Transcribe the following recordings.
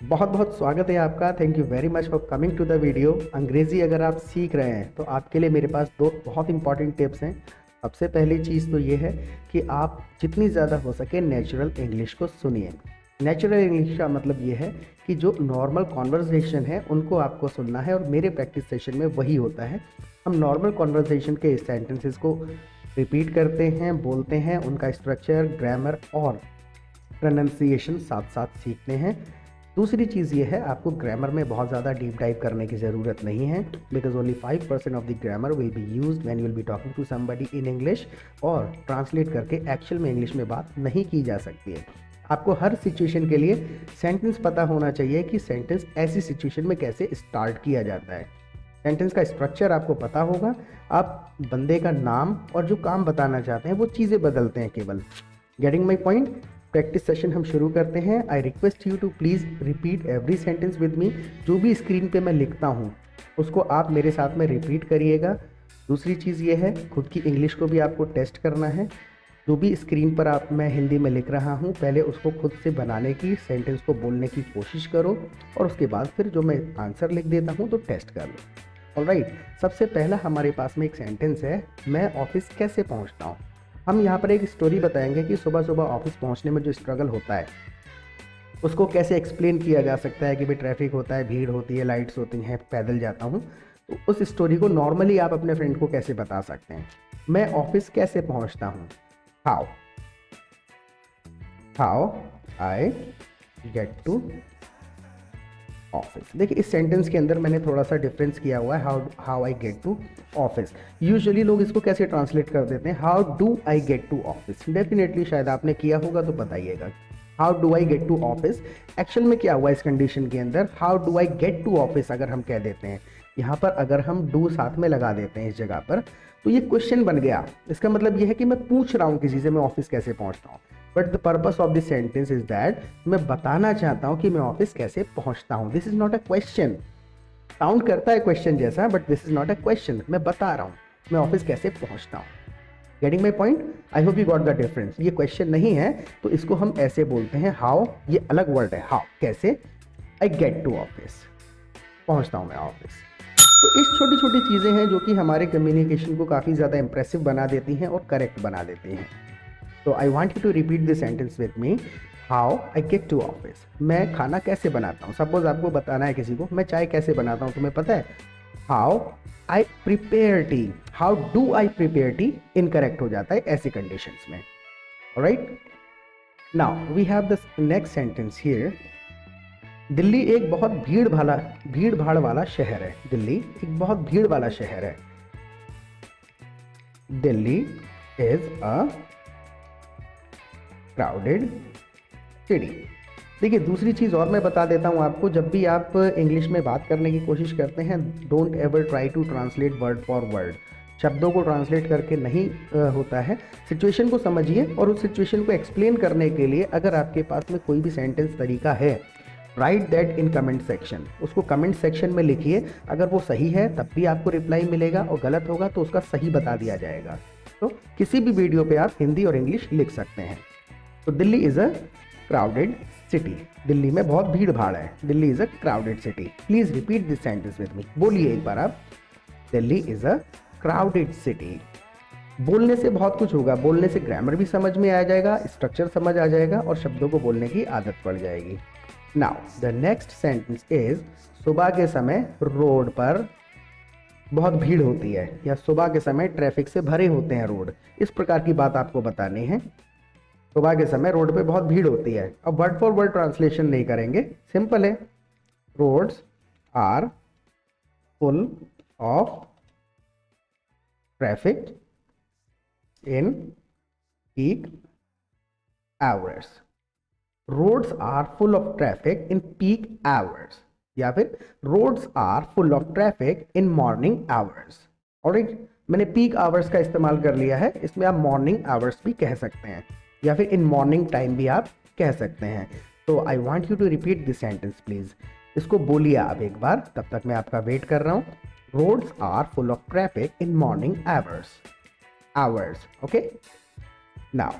बहुत बहुत स्वागत है आपका। Thank you very much for coming to the video. अंग्रेज़ी अगर आप सीख रहे हैं तो आपके लिए मेरे पास दो बहुत इंपॉर्टेंट टिप्स हैं। सबसे पहली चीज़ तो ये है कि आप जितनी ज़्यादा हो सके नेचुरल इंग्लिश को सुनिए। नेचुरल इंग्लिश का मतलब ये है कि जो नॉर्मल कॉन्वर्सेशन है उनको आपको सुनना है, और मेरे प्रैक्टिस सेशन में वही होता है। हम नॉर्मल कॉन्वर्सेशन के सेंटेंसेस को रिपीट करते हैं, बोलते हैं, उनका स्ट्रक्चर, ग्रामर और प्रोनाउंसिएशन साथ साथ सीखते हैं। दूसरी चीज़ ये है, आपको ग्रामर में बहुत ज़्यादा डीप डाइव करने की ज़रूरत नहीं है, because only 5% of the grammar will be use when you will be talking to somebody in English, और ट्रांसलेट करके एक्चुअल में इंग्लिश में बात नहीं की जा सकती है। आपको हर सिचुएशन के लिए सेंटेंस पता होना चाहिए कि सेंटेंस ऐसी सिचुएशन में कैसे स्टार्ट किया जाता है। सेंटेंस का स्ट्रक्चर आपको पता होगा। आप बंदे का नाम और जो काम बताना चाहते हैं वो चीज़ें बदलते हैं केवल। Getting my point? Practice session हम शुरू करते हैं। I request you to please repeat every sentence with me. जो भी स्क्रीन पे मैं लिखता हूँ उसको आप मेरे साथ में रिपीट करिएगा। दूसरी चीज़ ये है, खुद की इंग्लिश को भी आपको टेस्ट करना है। जो भी स्क्रीन पर आप मैं हिंदी में लिख रहा हूँ, पहले उसको खुद से बनाने की, सेंटेंस को बोलने की कोशिश करो, और उसके बाद फिर जो मैं आंसर लिख देता हूँ तो टेस्ट कर लो। ऑलराइट, सबसे पहला हमारे पास में एक सेंटेंस है, मैं ऑफिस कैसे पहुँचता हूँ। हम यहाँ पर एक स्टोरी बताएंगे कि सुबह सुबह ऑफिस पहुँचने में जो स्ट्रगल होता है उसको कैसे एक्सप्लेन किया जा सकता है कि भाई ट्रैफिक होता है, भीड़ होती है, लाइट्स होती हैं, पैदल जाता हूँ। तो उस स्टोरी को नॉर्मली आप अपने फ्रेंड को कैसे बता सकते हैं। मैं ऑफिस कैसे पहुँचता हूँ, how how I get to office. देखिए, इस सेंटेंस के अंदर मैंने थोड़ा सा डिफरेंस किया हुआ है, how I get to office. Usually लोग इसको कैसे ट्रांसलेट कर देते हैं, how do I get to office. Definitely शायद आपने किया होगा तो बताइएगा, how do I get to office. Actual में क्या हुआ इस कंडीशन के अंदर, how do I get to office अगर हम कह देते हैं, यहाँ पर अगर हम डू साथ में लगा देते हैं इस जगह पर, तो ये क्वेश्चन बन गया। इसका मतलब ये है कि मैं पूछ रहा हूँ किसी से मैं ऑफिस कैसे पहुँचता हूँ। But the purpose of this sentence is that मैं बताना चाहता हूँ कि मैं ऑफिस कैसे पहुँचता हूँ। This is not a question. Sound करता है क्वेश्चन जैसा, but this is not a question. मैं बता रहा हूँ मैं ऑफिस कैसे पहुँचता हूँ। Getting my point? I hope you got the difference. ये क्वेश्चन नहीं है तो इसको हम ऐसे बोलते हैं, हाउ, ये अलग वर्ड है, हाउ कैसे, आई गेट टू ऑफिस, पहुँचता हूँ मैं ऑफिस। तो इस छोटी छोटी चीज़ें हैं जो कि हमारे कम्युनिकेशन को काफ़ी ज़्यादा इंप्रेसिव बना देती हैं और करेक्ट बना देती हैं। तो I want you to repeat this sentence with me, how I get to office. मैं खाना कैसे बनाता हूँ। सपोज आपको बताना है किसी को, मैं चाय कैसे बनाता हूँ, तुम्हें पता है, how I prepare tea. How do I prepare tea incorrect हो जाता है ऐसी कंडीशंस में। Alright, now we have the next sentence here. Delhi एक बहुत भीड़ भाड़ वाला शहर है। दिल्ली एक बहुत भीड़ वाला शहर है। Delhi is a crowded city. देखिए, दूसरी चीज़ और मैं बता देता हूँ आपको, जब भी आप इंग्लिश में बात करने की कोशिश करते हैं, don't ever try to translate word for word. शब्दों को ट्रांसलेट करके नहीं होता है। सिचुएशन को समझिए, और उस सिचुएशन को एक्सप्लेन करने के लिए अगर आपके पास में कोई भी सेंटेंस तरीका है, right that in comment section. उसको कमेंट सेक्शन में लिखिए। अगर वो सही है तब भी आपको रिप्लाई मिलेगा, और गलत होगा तो उसका सही बता दिया जाएगा। तो किसी भी वीडियो पे आप हिंदी और इंग्लिश लिख सकते हैं। तो Delhi is a crowded city. Delhi में बहुत भीड़ भाड़ है। Delhi is a crowded city. Please repeat this sentence with मी। बोलिए एक बार आप, Delhi is a crowded city. बोलने से बहुत कुछ होगा। बोलने से ग्रामर भी समझ में आ जाएगा, स्ट्रक्चर समझ आ जाएगा, और शब्दों को बोलने की आदत पड़ जाएगी। Now the next sentence is, सुबह के समय रोड पर बहुत भीड़ होती है, या सुबह के समय ट्रैफिक से भरे होते हैं रोड। इस प्रकार की बात आपको बतानी है। सुबह के समय रोड पे बहुत भीड़ होती है। अब वर्ड फॉर वर्ड ट्रांसलेशन नहीं करेंगे, सिंपल है, roads are full of traffic in peak hours. Roads are full of traffic in peak hours, या फिर roads are full of traffic in morning hours. Alright, मैंने पीक आवर्स का इस्तेमाल कर लिया है, इसमें आप मॉर्निंग आवर्स भी कह सकते हैं, या फिर इन मॉर्निंग टाइम भी आप कह सकते हैं। तो I want you to repeat this sentence please. इसको बोलिए आप एक बार, तब तक मैं आपका वेट कर रहा हूँ। Roads are full of traffic in morning hours. Okay, now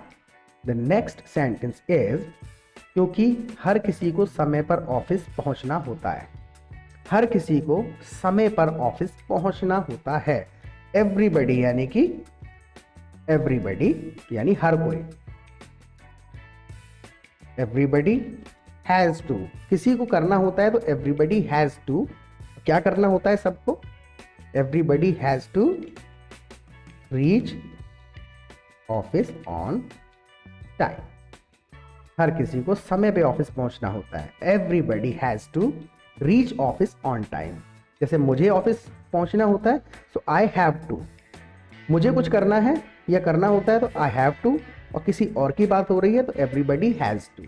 the next sentence is, क्योंकि हर किसी को समय पर ऑफिस पहुंचना होता है। हर किसी को समय पर ऑफिस पहुंचना होता है। एवरीबडी यानी कि एवरीबडी यानी हर कोई। एवरीबडी हैज टू, किसी को करना होता है तो एवरीबडी हैज टू। क्या करना होता है सबको? Everybody has to reach office on time. हर किसी को समय पे ऑफिस पहुंचना होता है। Everybody has to reach office on time. जैसे मुझे ऑफिस पहुंचना होता है, सो आई हैव टू। मुझे कुछ करना है या करना होता है तो आई हैव टू, और किसी और की बात हो रही है तो एवरीबडी हैज टू।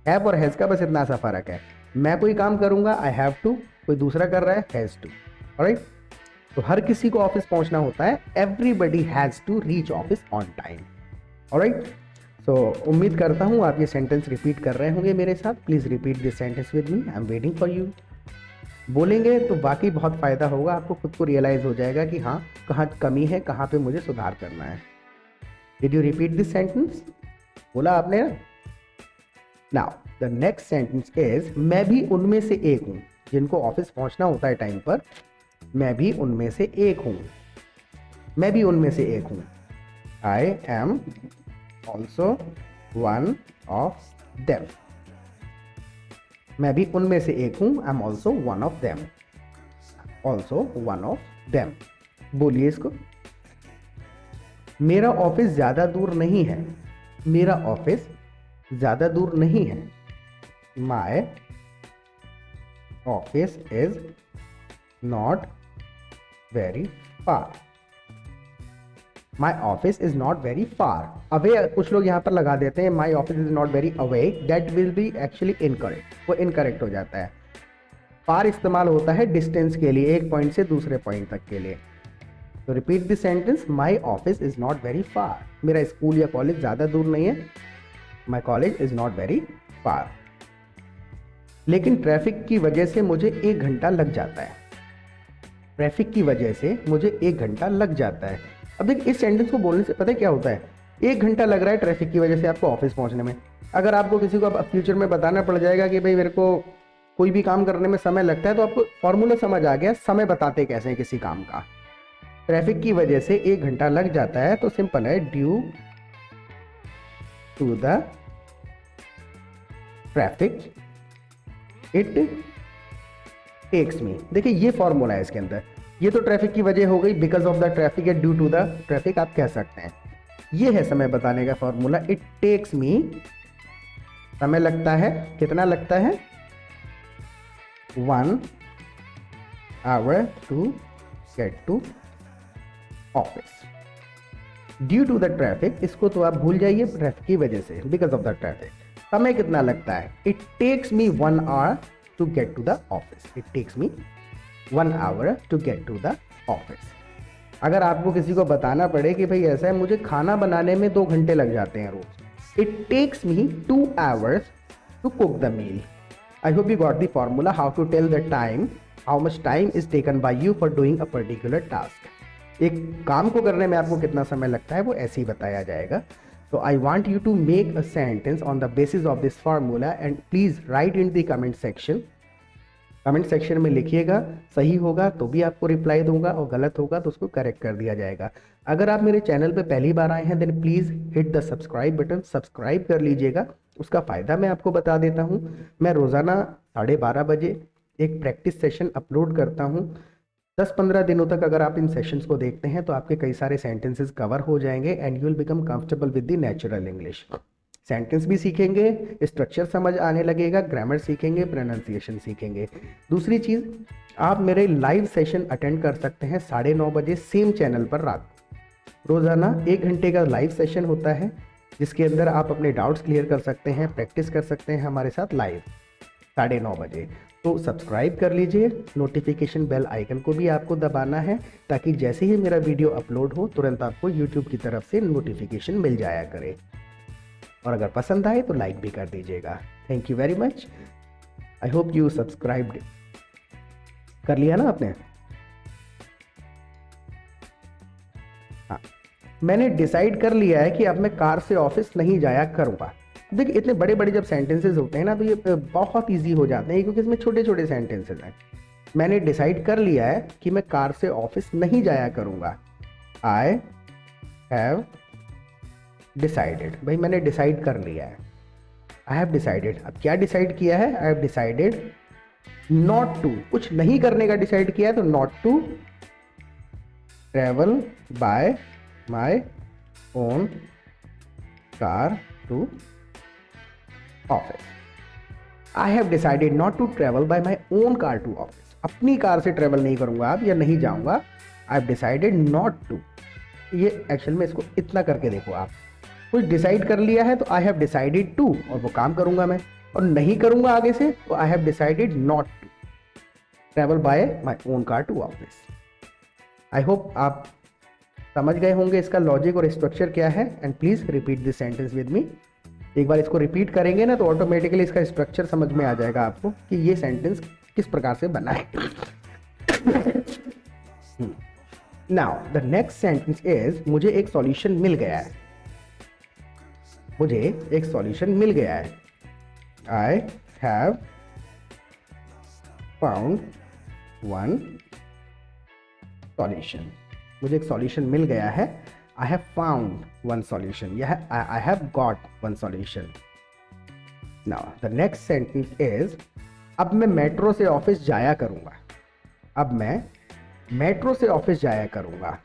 हैव और हैज का बस इतना सा फर्क है। मैं कोई काम करूंगा आई हैव टू, कोई दूसरा कर रहा है हैज टू। ऑलराइट, तो हर किसी को ऑफिस पहुंचना होता है। Everybody has to reach office on time. Alright, so उम्मीद करता हूँ आप ये सेंटेंस रिपीट कर रहे होंगे मेरे साथ। Please repeat this sentence with me, I am waiting for you. बोलेंगे तो बाकी बहुत फ़ायदा होगा, आपको खुद को रियलाइज़ हो जाएगा कि हाँ कहाँ कमी है, कहाँ पे मुझे सुधार करना है। Did you repeat this sentence? बोला आपने ना? Now the next sentence is, मैं भी उनमें से एक हूँ। जिनको ऑफिस पहुँचना होता है टाइम पर, मैं भी उनमें से एक हूँ। मैं भी उनमें से एक हूँ। I am also one of them. मैं भी उनमें से एक हूँ। I am also one of them. Also one of them. बोलिए इसको। मेरा ऑफिस ज़्यादा दूर नहीं है। मेरा ऑफिस ज़्यादा दूर नहीं है। My office is not very far. My office is not very far. Away कुछ लोग यहाँ पर लगा देते हैं, my office is not very away. That will be actually incorrect, वो इनकरेक्ट हो जाता है। फार इस्तेमाल होता है डिस्टेंस के लिए, एक पॉइंट से दूसरे पॉइंट तक के लिए। तो repeat this sentence, my office is not very far. मेरा स्कूल या कॉलेज ज़्यादा दूर नहीं है। My college is not very far. लेकिन ट्रैफिक की वजह से मुझे 1 घंटा लग जाता है। ट्रैफिक की वजह से मुझे 1 घंटा लग जाता है। अब देख, इस सेंटेंस को बोलने से पता है क्या होता है? 1 घंटा लग रहा है ट्रैफिक की वजह से आपको ऑफिस पहुंचने में। अगर आपको किसी को फ्यूचर में बताना पड़ जाएगा कि भाई मेरे को कोई भी काम करने में समय लगता है, तो आपको फॉर्मूला समझ आ गया समय बताते कैसे हैं किसी काम का। ट्रैफिक की वजह से 1 घंटा लग जाता है तो सिंपल है, due to the traffic it takes me. देखिए ये फॉर्मूला है इसके अंदर। ये तो ट्रैफिक की वजह हो गई, बिकॉज ऑफ द ट्रैफिक या ड्यू टू द ट्रैफिक आप कह सकते हैं। ये है समय बताने का फॉर्मूला। इट टेक्स मी, समय लगता है, कितना लगता है? 1 hour to get to office. Due to the traffic, इसको तो आप भूल जाइए, ट्रैफिक की वजह से, बिकॉज ऑफ द ट्रैफिक। समय कितना लगता है? It takes me 1 hour to get to the office. It takes me 1 hour to get to the office. अगर आपको किसी को बताना पड़े कि भाई ऐसा है, मुझे खाना बनाने में 2 घंटे लग जाते हैं रोज। It takes me 2 hours to cook the meal. I hope you got the formula how to tell the time, how much time is taken by you for doing a particular task. एक काम को करने में आपको कितना समय लगता है वो ऐसे ही बताया जाएगा। So I want you to make a sentence on the basis of this formula and please write in the comment section. Comment section में लिखिएगा, सही होगा तो भी आपको रिप्लाई दूंगा और गलत होगा तो उसको करेक्ट कर दिया जाएगा। अगर आप मेरे चैनल पे पहली बार आए हैं then please hit the subscribe button, subscribe कर लीजिएगा। उसका फ़ायदा मैं आपको बता देता हूँ। मैं रोज़ाना 12:30 बजे एक प्रैक्टिस सेशन अपलोड करता हूँ। 10-15 दिनों तक अगर आप इन सेशंस को देखते हैं तो आपके कई सारे सेंटेंसेस कवर हो जाएंगे and you will become comfortable with the natural English. Sentence भी सीखेंगे, स्ट्रक्चर समझ आने लगेगा, ग्रामर सीखेंगे, प्रोनाउंसिएशन सीखेंगे। दूसरी चीज़, आप मेरे लाइव सेशन अटेंड कर सकते हैं 9:30 बजे सेम चैनल पर रात को। रोज़ाना 1 घंटे का लाइव सेशन होता है जिसके अंदर आप अपने डाउट्स क्लियर कर सकते हैं, प्रैक्टिस कर सकते हैं हमारे साथ लाइव 9:30 बजे। तो सब्सक्राइब कर लीजिए, नोटिफिकेशन बेल आइकन को भी आपको दबाना है ताकि जैसे ही मेरा वीडियो अपलोड हो तुरंत आपको यूट्यूब की तरफ से नोटिफिकेशन मिल जाया करे। और अगर पसंद आए तो लाइक भी कर दीजिएगा। Thank you very much. I hope you subscribed. कर लिया ना आपने? हाँ, मैंने डिसाइड कर लिया है कि अब मैं कार से ऑफिस नहीं जाया करूँगा। देखिए इतने बड़े बड़े जब सेंटेंसेस होते हैं ना तो ये बहुत ईजी हो जाते हैं क्योंकि इसमें छोटे छोटे सेंटेंसेस हैं। मैंने डिसाइड कर लिया है कि मैं कार से ऑफिस नहीं जाया करूँगा। आई हैव डिसाइडेड, भाई मैंने डिसाइड कर लिया है। आई हैव डिसाइडेड, अब क्या डिसाइड किया है? I have decided not to, कुछ नहीं करने का डिसाइड किया है तो not to travel by my own car to office. I have decided not to travel by my own car to office, अपनी कार से ट्रेवल नहीं करूंगा अब या नहीं जाऊंगा। I have decided not to, ये एक्चुअल में इसको इतना करके देखो, आप कुछ डिसाइड कर लिया है तो आई हैव डिसाइडेड टू, और वो काम करूंगा मैं, और नहीं करूंगा आगे से तो I have decided not to travel by my own car to office. I hope आप समझ गए होंगे इसका लॉजिक और स्ट्रक्चर क्या है। And please repeat this sentence with मी। एक बार इसको रिपीट करेंगे ना तो ऑटोमेटिकली इसका स्ट्रक्चर समझ में आ जाएगा आपको कि ये सेंटेंस किस प्रकार से बना है। Now the next sentence is, मुझे एक सॉल्यूशन मिल गया है। मुझे एक सॉल्यूशन मिल गया है। I have found one solution, मुझे एक सॉल्यूशन मिल गया है। I have found one solution. Yeah, I have got one solution. Now the next sentence is, अब मैं मेट्रो से ऑफिस जाया करूंगा। अब मैं मेट्रो से ऑफिस जाया करूंगा।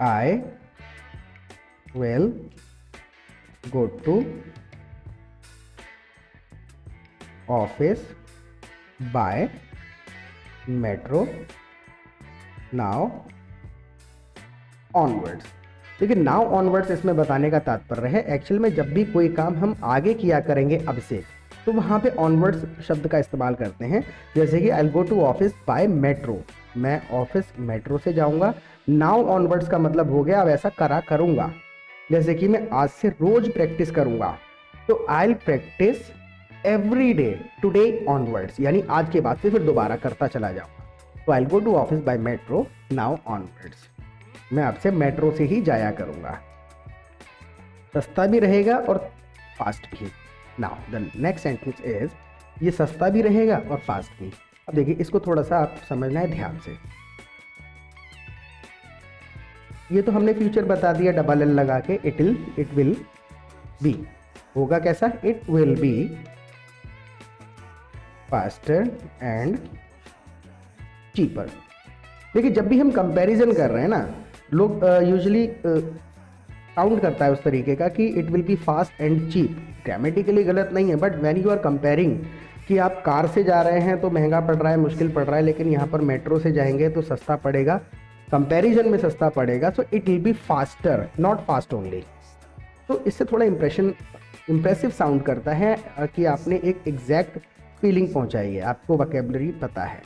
I will go to office by metro now onwards. देखिए नाउ ऑनवर्ड्स इसमें बताने का तात्पर्य है एक्चुअल में जब भी कोई काम हम आगे किया करेंगे अब से तो वहाँ पे ऑनवर्ड्स शब्द का इस्तेमाल करते हैं। जैसे कि I will go to office by metro, मैं ऑफिस मेट्रो से जाऊँगा। नाउ ऑनवर्ड्स का मतलब हो गया अब ऐसा करा करूँगा। जैसे कि मैं आज से रोज प्रैक्टिस करूँगा तो I will practice every day today onwards, यानी आज के बाद से फिर दोबारा करता चला जाऊँगा। तो I will go to office by metro now onwards, मैं आपसे मेट्रो से ही जाया करूंगा। सस्ता भी रहेगा और फास्ट भी। Now the next sentence is, ये सस्ता भी रहेगा और फास्ट भी। अब देखिए इसको थोड़ा सा आप समझना है ध्यान से। ये तो हमने फ्यूचर बता दिया डबल एल लगा के, इट विल बी, होगा कैसा? It will be faster and cheaper. देखिए जब भी हम कंपैरिजन कर रहे हैं ना, लोग यूजुअली काउंट करता है उस तरीके का कि it will be fast and cheap. Grammatically गलत नहीं है, but when you are comparing कि आप कार से जा रहे हैं तो महंगा पड़ रहा है, मुश्किल पड़ रहा है, लेकिन यहाँ पर मेट्रो से जाएंगे तो सस्ता पड़ेगा, कंपैरिजन में सस्ता पड़ेगा। So it will be faster, not fast only. तो इससे थोड़ा इम्प्रेसिव साउंड करता है कि आपने एक एग्जैक्ट फीलिंग पहुँचाई है, आपको वोकैबुलरी पता है।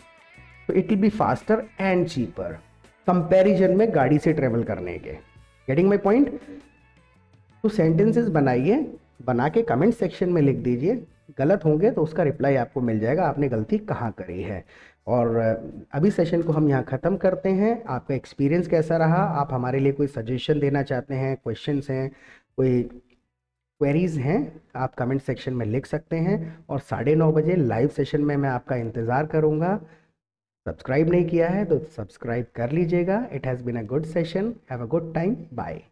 तो it will be faster and cheaper, comparison में गाड़ी से ट्रेवल करने के। Getting my point? तो सेंटेंसेस बनाइए, बना के कमेंट सेक्शन में लिख दीजिए। गलत होंगे तो उसका रिप्लाई आपको मिल जाएगा, आपने गलती कहाँ करी है। और अभी सेशन को हम यहाँ ख़त्म करते हैं। आपका एक्सपीरियंस कैसा रहा? आप हमारे लिए कोई सजेशन देना चाहते हैं, क्वेश्चंस हैं, कोई क्वेरीज हैं, आप कमेंट सेक्शन में लिख सकते हैं। और 9:30 बजे लाइव सेशन में मैं आपका इंतज़ार करूँगा। सब्सक्राइब नहीं किया है तो सब्सक्राइब कर लीजिएगा। It has been a good session, have a good time, bye.